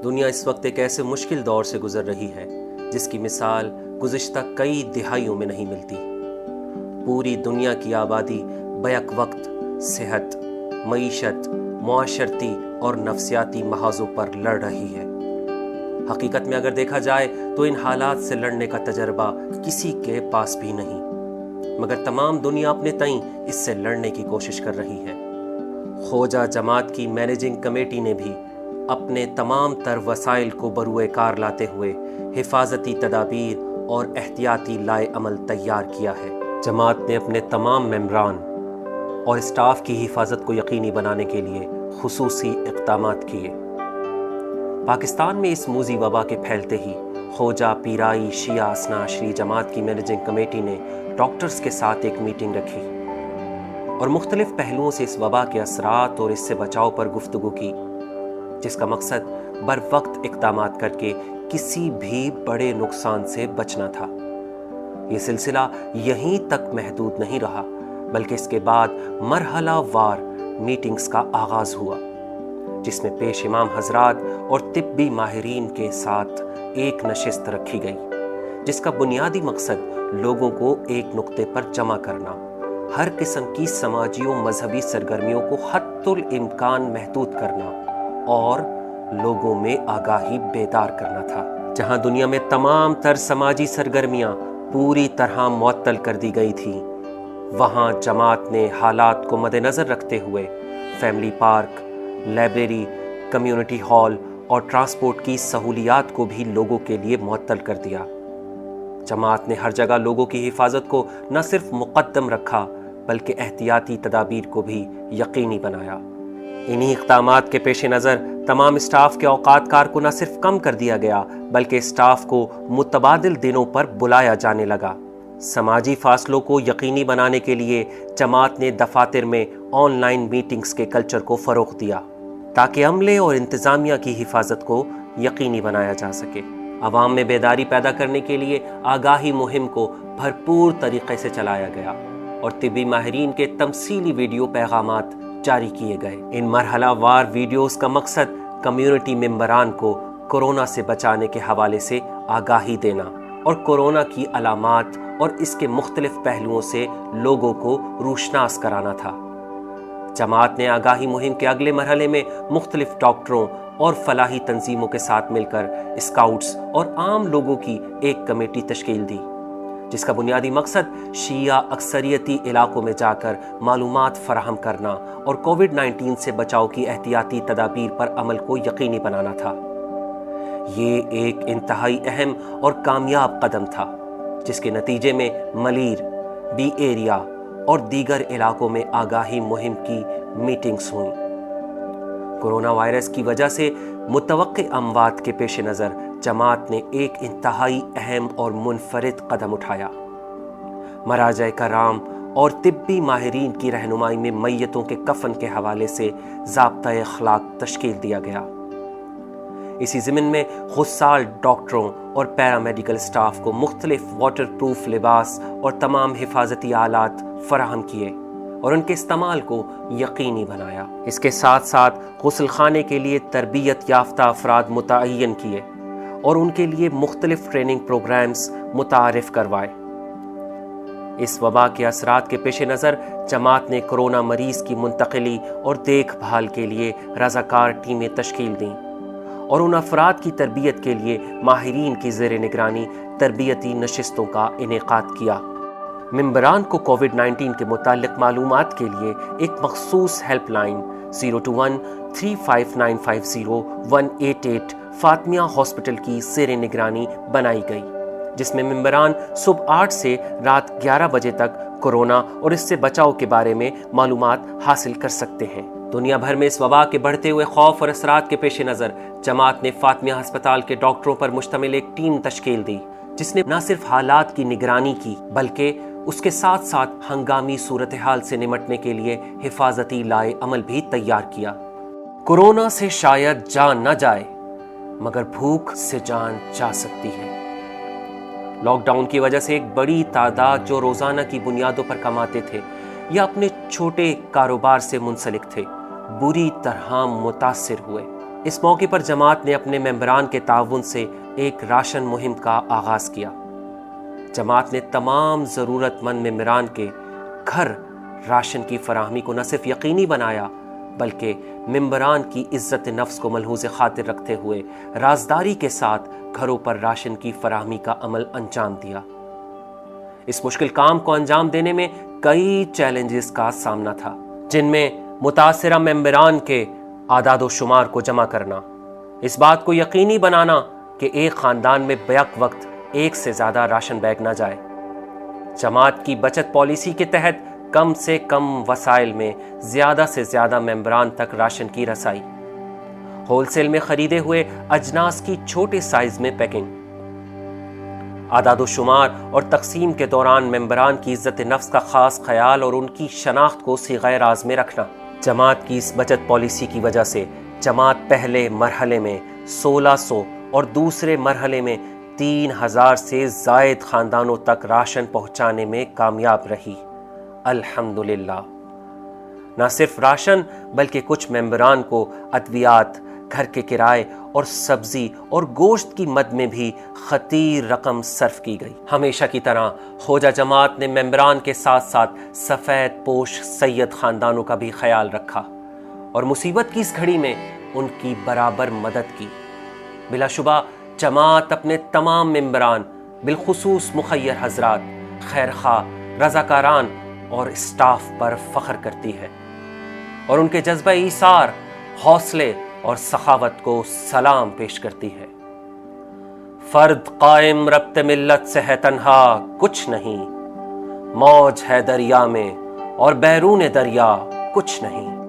دنیا اس وقت ایک ایسے مشکل دور سے گزر رہی ہے جس کی مثال گزشتہ کئی دہائیوں میں نہیں ملتی۔ پوری دنیا کی آبادی بیک وقت صحت، معیشت، معاشرتی اور نفسیاتی محاذوں پر لڑ رہی ہے۔ حقیقت میں اگر دیکھا جائے تو ان حالات سے لڑنے کا تجربہ کسی کے پاس بھی نہیں، مگر تمام دنیا اپنے تئیں اس سے لڑنے کی کوشش کر رہی ہے۔ خوجہ جماعت کی مینیجنگ کمیٹی نے بھی اپنے تمام تر وسائل کو بروئے کار لاتے ہوئے حفاظتی تدابیر اور احتیاطی لائے عمل تیار کیا ہے۔ جماعت نے اپنے تمام ممبران اور اسٹاف کی حفاظت کو یقینی بنانے کے لیے خصوصی اقدامات کیے۔ پاکستان میں اس موذی وبا کے پھیلتے ہی خوجہ پیرائی شیعہ اثنا عشری جماعت کی مینیجنگ کمیٹی نے ڈاکٹرز کے ساتھ ایک میٹنگ رکھی اور مختلف پہلوؤں سے اس وبا کے اثرات اور اس سے بچاؤ پر گفتگو کی، جس کا مقصد بر وقت اقدامات کر کے کسی بھی بڑے نقصان سے بچنا تھا۔ یہ سلسلہ یہیں تک محدود نہیں رہا، بلکہ اس کے بعد مرحلہ وار میٹنگز کا آغاز ہوا، جس میں پیش امام حضرات اور طبی ماہرین کے ساتھ ایک نشست رکھی گئی، جس کا بنیادی مقصد لوگوں کو ایک نقطے پر جمع کرنا، ہر قسم کی سماجی و مذہبی سرگرمیوں کو حتی الامکان محدود کرنا اور لوگوں میں آگاہی بیدار کرنا تھا۔ جہاں دنیا میں تمام تر سماجی سرگرمیاں پوری طرح معطل کر دی گئی تھیں، وہاں جماعت نے حالات کو مد نظر رکھتے ہوئے family park, library, community hall اور ٹرانسپورٹ کی سہولیات کو بھی لوگوں کے لیے معطل کر دیا۔ جماعت نے ہر جگہ لوگوں کی حفاظت کو نہ صرف مقدم رکھا بلکہ احتیاطی تدابیر کو بھی یقینی بنایا۔ انہی اقدامات کے پیش نظر تمام اسٹاف کے اوقات کار کو نہ صرف کم کر دیا گیا بلکہ اسٹاف کو متبادل دنوں پر بلایا جانے لگا۔ سماجی فاصلوں کو یقینی بنانے کے لیے جماعت نے دفاتر میں آن لائن میٹنگز کے کلچر کو فروغ دیا تاکہ عملے اور انتظامیہ کی حفاظت کو یقینی بنایا جا سکے۔ عوام میں بیداری پیدا کرنے کے لیے آگاہی مہم کو بھرپور طریقے سے چلایا گیا اور طبی ماہرین کے تمثیلی ویڈیو پیغامات جاری کیے گئے۔ ان مرحلہ وار ویڈیوز کا مقصد کمیونٹی ممبران کو کورونا سے بچانے کے حوالے سے آگاہی دینا اور کورونا کی علامات اور اس کے مختلف پہلوؤں سے لوگوں کو روشناس کرانا تھا۔ جماعت نے آگاہی مہم کے اگلے مرحلے میں مختلف ڈاکٹروں اور فلاحی تنظیموں کے ساتھ مل کر اسکاؤٹس اور عام لوگوں کی ایک کمیٹی تشکیل دی، جس کا بنیادی مقصد شیعہ اکثریتی علاقوں میں جا کر معلومات فراہم کرنا اور کووڈ-19 سے بچاؤ کی احتیاطی تدابیر پر عمل کو یقینی بنانا تھا۔ یہ ایک انتہائی اہم اور کامیاب قدم تھا، جس کے نتیجے میں ملیر، بی ایریا اور دیگر علاقوں میں آگاہی مہم کی میٹنگز ہوئیں۔ کورونا وائرس کی وجہ سے متوقع اموات کے پیش نظر جماعت نے ایک انتہائی اہم اور منفرد قدم اٹھایا۔ مراجع کرام اور طبی ماہرین کی رہنمائی میں میتوں کے کفن کے حوالے سے ضابطۂ اخلاق تشکیل دیا گیا۔ اسی ضمن میں غسال ڈاکٹروں اور پیرامیڈیکل اسٹاف کو مختلف واٹر پروف لباس اور تمام حفاظتی آلات فراہم کیے اور ان کے استعمال کو یقینی بنایا۔ اس کے ساتھ ساتھ غسل خانے کے لیے تربیت یافتہ افراد متعین کیے اور ان کے لیے مختلف ٹریننگ پروگرامز متعارف کروائے۔ اس وبا کے اثرات کے پیش نظر جماعت نے کورونا مریض کی منتقلی اور دیکھ بھال کے لیے رضاکار ٹیمیں تشکیل دیں اور ان افراد کی تربیت کے لیے ماہرین کی زیر نگرانی تربیتی نشستوں کا انعقاد کیا۔ ممبران کو کووڈ-19 کے متعلق معلومات کے لیے ایک مخصوص ہیلپ لائن 021-35950-188 فاطمیہ ہاسپٹل کی زیر نگرانی بنائی گئی، جس میں ممبران صبح 8 سے رات 11 بجے تک کورونا اور اس سے بچاؤ کے بارے میں معلومات حاصل کر سکتے ہیں۔ دنیا بھر میں اس وبا کے بڑھتے ہوئے خوف اور اثرات کے پیش نظر جماعت نے فاطمیہ ہسپتال کے ڈاکٹروں پر مشتمل ایک ٹیم تشکیل دی، جس نے نہ صرف حالات کی نگرانی کی بلکہ اس کے ساتھ ساتھ ہنگامی صورتحال سے نمٹنے کے لیے حفاظتی لائے عمل بھی تیار کیا۔ کورونا سے شاید جان نہ جائے مگر بھوک سے جان جا سکتی ہے۔ لاک ڈاؤن کی وجہ سے ایک بڑی تعداد جو روزانہ کی بنیادوں پر کماتے تھے یا اپنے چھوٹے کاروبار سے منسلک تھے، بری طرح متاثر ہوئے۔ اس موقع پر جماعت نے اپنے ممبران کے تعاون سے ایک راشن مہم کا آغاز کیا۔ جماعت نے تمام ضرورت مند ممبران کے گھر راشن کی فراہمی کو نہ صرف یقینی بنایا بلکہ ممبران کی عزت نفس کو ملحوظ خاطر رکھتے ہوئے رازداری کے ساتھ گھروں پر راشن کی فراہمی کا عمل انجام دیا۔ اس مشکل کام کو انجام دینے میں کئی چیلنجز کا سامنا تھا، جن میں متاثرہ ممبران کے اعداد و شمار کو جمع کرنا، اس بات کو یقینی بنانا کہ ایک خاندان میں بیک وقت ایک سے زیادہ راشن بیگ نہ جائے، جماعت کی بچت پالیسی کے تحت کم سے کم وسائل میں زیادہ سے زیادہ ممبران تک راشن کی رسائی، ہول سیل میں خریدے ہوئے اجناس کی چھوٹے سائز میں پیکنگ، اعداد و شمار اور تقسیم کے دوران ممبران کی عزت نفس کا خاص خیال اور ان کی شناخت کو صیغہ راز میں رکھنا۔ جماعت کی اس بچت پالیسی کی وجہ سے جماعت پہلے مرحلے میں 1600 اور دوسرے مرحلے میں 3000 سے زائد خاندانوں تک راشن پہنچانے میں کامیاب رہی۔ الحمدللہ۔ نہ صرف راشن بلکہ کچھ ممبران کو ادویات، گھر کے کرائے اور سبزی اور گوشت کی مد میں بھی خطیر رقم صرف کی گئی۔ ہمیشہ کی طرح خوجہ جماعت نے ممبران کے ساتھ ساتھ سفید پوش سید خاندانوں کا بھی خیال رکھا اور مصیبت کی اس گھڑی میں ان کی برابر مدد کی۔ بلا شبہ جماعت اپنے تمام ممبران، بالخصوص مخیر حضرات، خیرخواہ، رضاکاران اور اسٹاف پر فخر کرتی ہے اور ان کے جذبہ ایثار، حوصلے اور سخاوت کو سلام پیش کرتی ہے۔ فرد قائم ربط ملت سے ہے تنہا کچھ نہیں، موج ہے دریا میں اور بیرون دریا کچھ نہیں۔